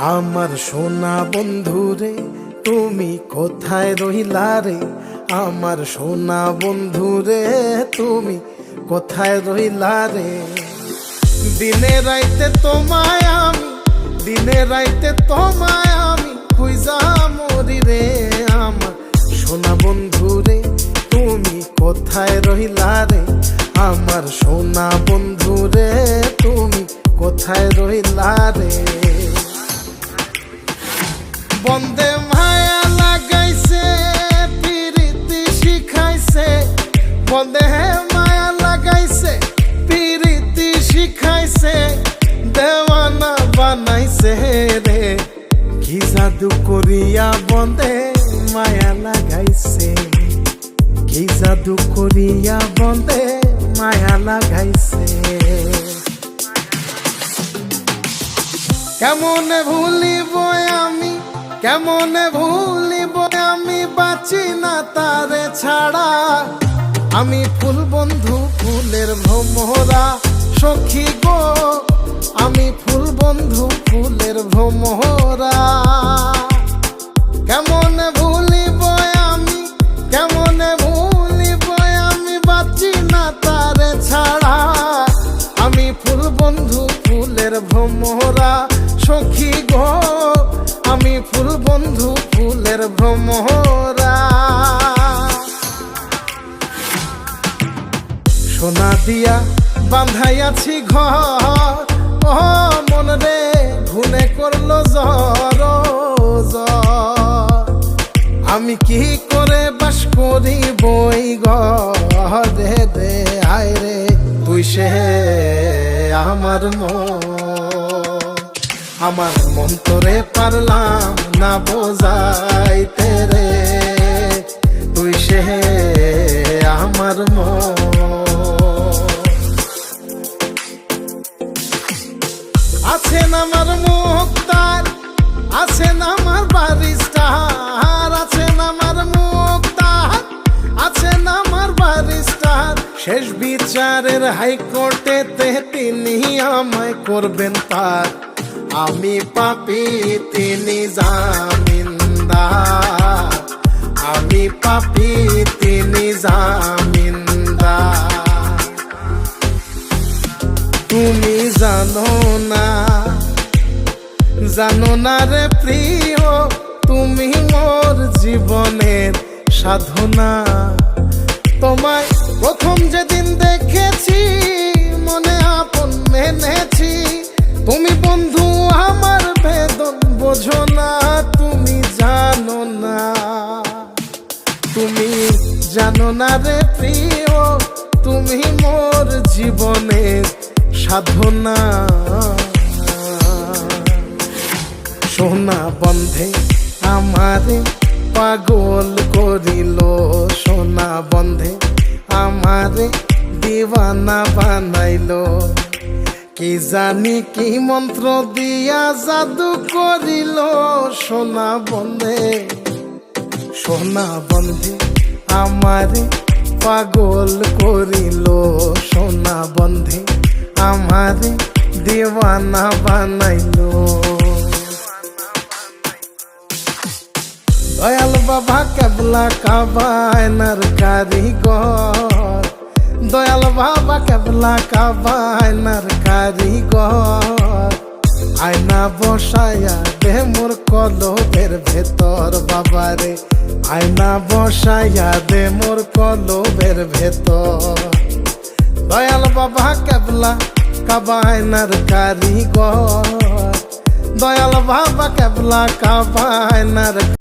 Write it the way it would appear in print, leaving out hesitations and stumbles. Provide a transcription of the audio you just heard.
আমার সোনা বন্ধুরে তুমি কোথায় রহিলা রে? আমার সোনা বন্ধুরে তুমি কোথায় রহিলা রে? দিনে রাইতে তোমায় আমি, দিনে রাইতে তোমায় আমি খুঁজা মরি রে। আমার সোনা বন্ধুরে তুমি কোথায় রহিলা রে? আমার সোনা বন্ধুরে তুমি কোথায় রহিলা রে? বন্দে মায়া লাগাইছে পিরিতি শিখাইছে, বন্দে মায়া লাগাইছে পিরিতি শিখাইছে, দেওয়ানা বানাইছে রে। কি জাদু করিয়া বন্দে মায়া লাগাইছে, কি জাদু করিয়া বন্দে মায়া লাগাইছে। কেমনে ভুলিব আমি, কেমনে ভুলিব আমি, বাঁচি না তারে ছাড়া। আমি ফুল বন্ধু ফুলের ভ্রমরা সখী গো, আমি ফুল বন্ধু ফুলের ভ্রমরা। কেমনে ভুলিব আমি, কেমনে ভুলিব আমি, বাঁচি না তারে ছাড়া। আমি ফুল বন্ধু ফুলের ভ্রমরা সখী গো, আমি ফুল বন্ধু ফুলের ভ্রমরা। সোনা দিয়া বাঁধাইয়াছি ঘর, ও মন রে ঘুনে করলো জ্বর জ্বর। আমি কি করে বাস করি বই ঘরে দে আয় রে, তুই সে আমার মন। আমার মন তোরে পারলাম না বোঝাইতে রে, তুই সে আমার মন। আছেন আমার মুক্তার, আছেন আমার বারিস্টার, আছেন আমার মুক্তার, আছেন আমার বারিস্টার। শেষ বিচারের হাইকোর্টেতে তিনি আমায় করবেন পার। আমি পাপী তিনি জামিনদার, আমি পাপী তিনি জামিনদার। তুমি জানো না, জানো না রে প্রিয়, তুমি মোর জীবনের সাধনা। তোমায় প্রথম যেদিন দেখেছি মনে আপন মেনেছি। তুমি বন্ধু আমার বেদন বোঝো না, তুমি জানো না, তুমি জানো না রে প্রিয়, তুমি মোর জীবনের সাধনা। সোনা বন্ধে আমারে পাগল করিল, সোনা বন্ধে আমারে দিওয়ানা বানাইলো। কি জানি কি মন্ত্র দিয়া জাদু করিল সোনা বন্ধে, সোনা বন্ধে আমারে পাগল করিল, সোনা বন্ধে আমারে দিওয়ানা বানাইলো। দয়াল বাবা কেবলা কাবায়নার কারিগর, দয়াল বাবা কেবলা কাবায়নার কারিগর। আয়না বসায়া দে মোর কলবের ভেতর বাবারে, আয়না বসায়া দে মোর কলবের ভেতর। দয়াল বাবা কেবলা কাবায়নার কারিগর, দয়াল বাবা কেবলা কাবায়নার